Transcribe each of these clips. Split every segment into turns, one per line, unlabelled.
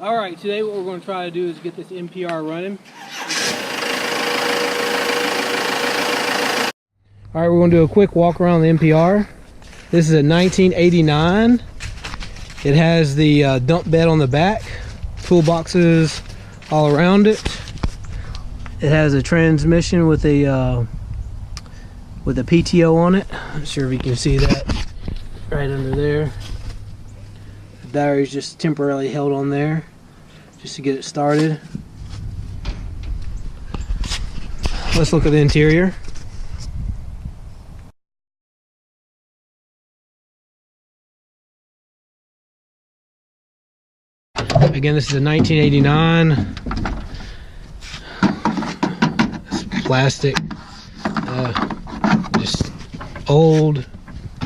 Alright, today what we're going to try to do is get this NPR running. Alright, we're going to do a quick walk around the NPR. This is a 1989. It has the dump bed on the back, toolboxes all around it. It has a transmission with a PTO on it. I'm not sure if you can see that right under there. The battery's just temporarily held on there just to get it started. Let's look at the interior. Again, this is a 1989. It's plastic, just old,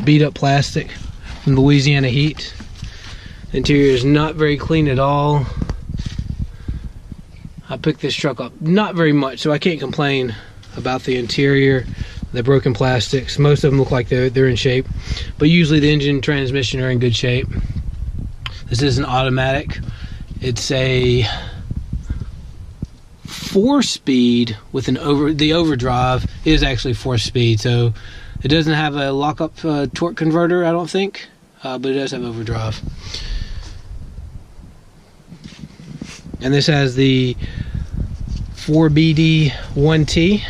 beat up plastic from Louisiana heat. The interior is not very clean at all. I picked this truck up not very much, so I can't complain about the interior. The broken plastics, most of them look like they're in shape, but usually the engine and transmission are in good shape. This is an automatic. It's a 4-speed with the overdrive is actually 4-speed, so it doesn't have a lockup torque converter, I don't think, but it does have overdrive. And this has the 4BD1T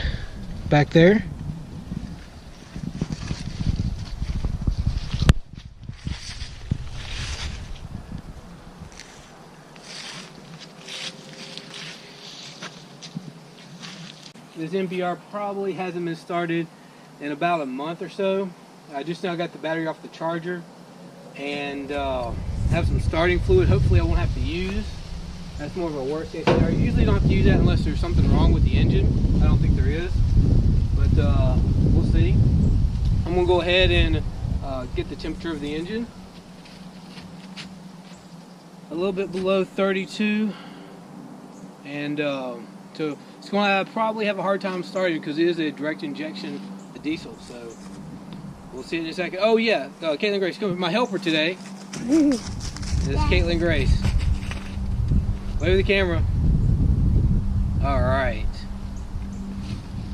back there. This NPR probably hasn't been started in about a month or so. I just now got the battery off the charger and have some starting fluid. Hopefully I won't have to use. That's more of a worst case scenario. Usually don't have to use that unless there's something wrong with the engine. I don't think there is, but we'll see. I'm gonna go ahead and get the temperature of the engine. A little bit below 32, and so it's going to probably have a hard time starting because it is a direct injection diesel. So we'll see in a second. Oh yeah, Caitlin Grace, come with my helper today. This is Caitlin Grace. Wave the camera. All right.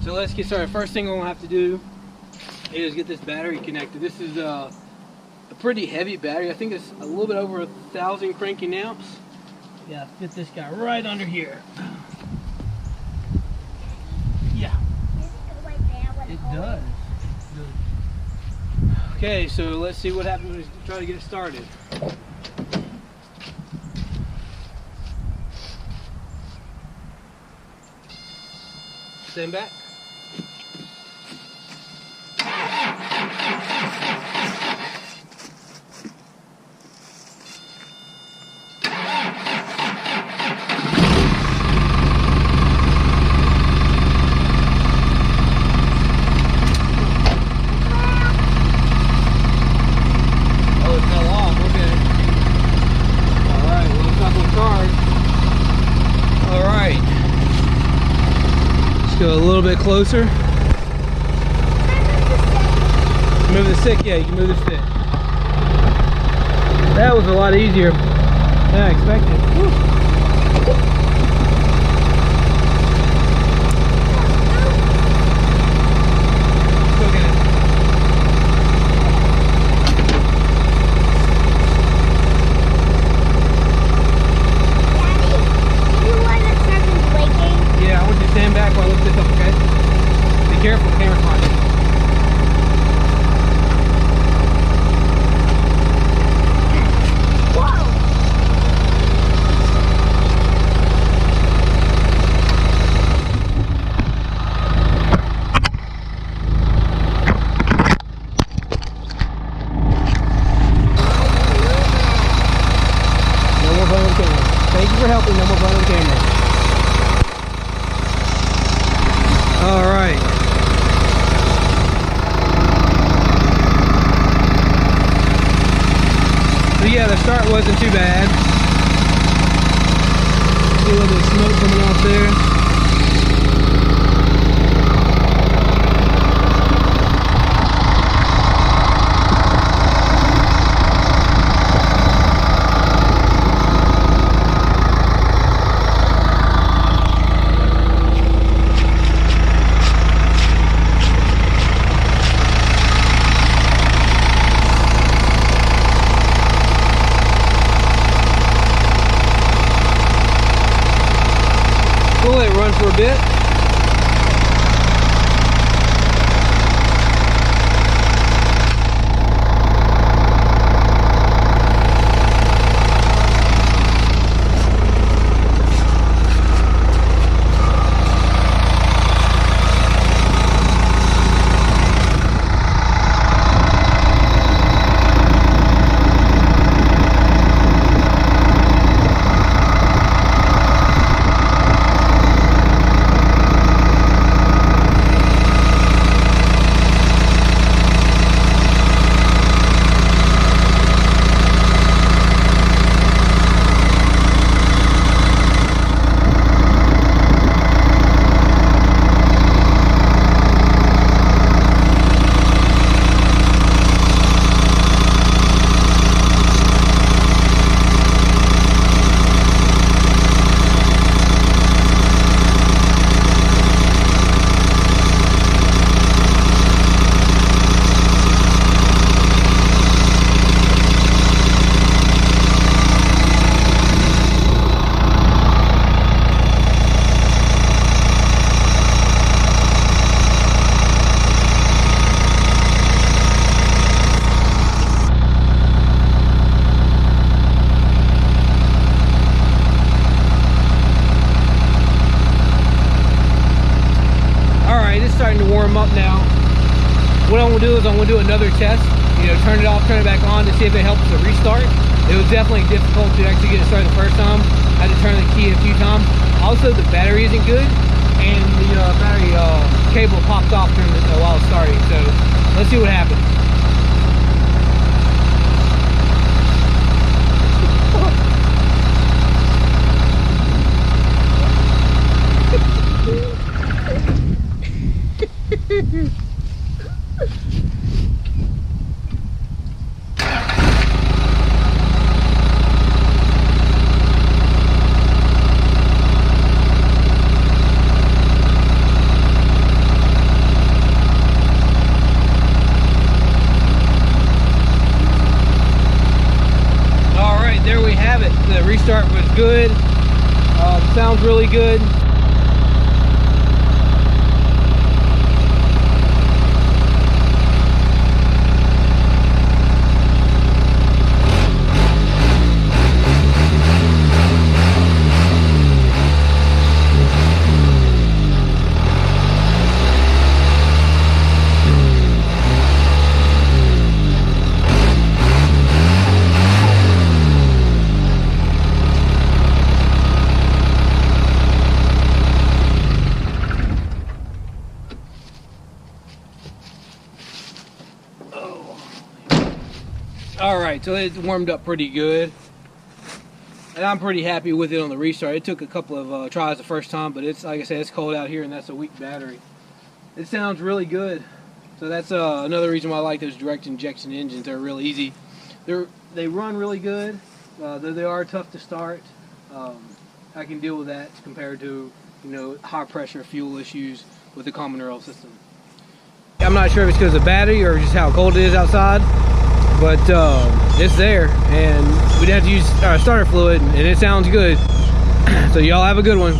So let's get started. First thing I'm gonna have to do is get this battery connected. This is a pretty heavy battery. I think it's a little bit over 1,000 cranking amps. Yeah, fit this guy right under here. Yeah. It does. Okay, so let's see what happens when we try to get it started. Stand back. Go a little bit closer. Move the stick, yeah, you can move the stick. That was a lot easier than I expected. Woo. Stand back while I lift this up, okay? Be careful, the camera's fine. No more blowing the camera. Thank you for helping, no more blowing the camera. All right. So yeah, the start wasn't too bad. See a little bit of smoke coming off there. run for a bit. Starting to warm up now. What I'm gonna do is I'm gonna do another test, you know, turn it off, turn it back on to see if it helps the restart. It was definitely difficult to actually get it started the first time. I had to turn the key a few times. Also, the battery isn't good, and the battery cable popped off during while it's starting. So let's see what happens. There we have it. The restart was good. Sounds really good. Alright, so it's warmed up pretty good, and I'm pretty happy with it on the restart. It took a couple of tries the first time, but it's, like I said, it's cold out here and that's a weak battery. It sounds really good. So that's another reason why I like those direct injection engines. They're real easy. They run really good, though they are tough to start. I can deal with that compared to, you know, high pressure fuel issues with the common rail system. I'm not sure if it's because of the battery or just how cold it is outside, but it's there, and we didn't have to use starter fluid, and it sounds good. So y'all have a good one.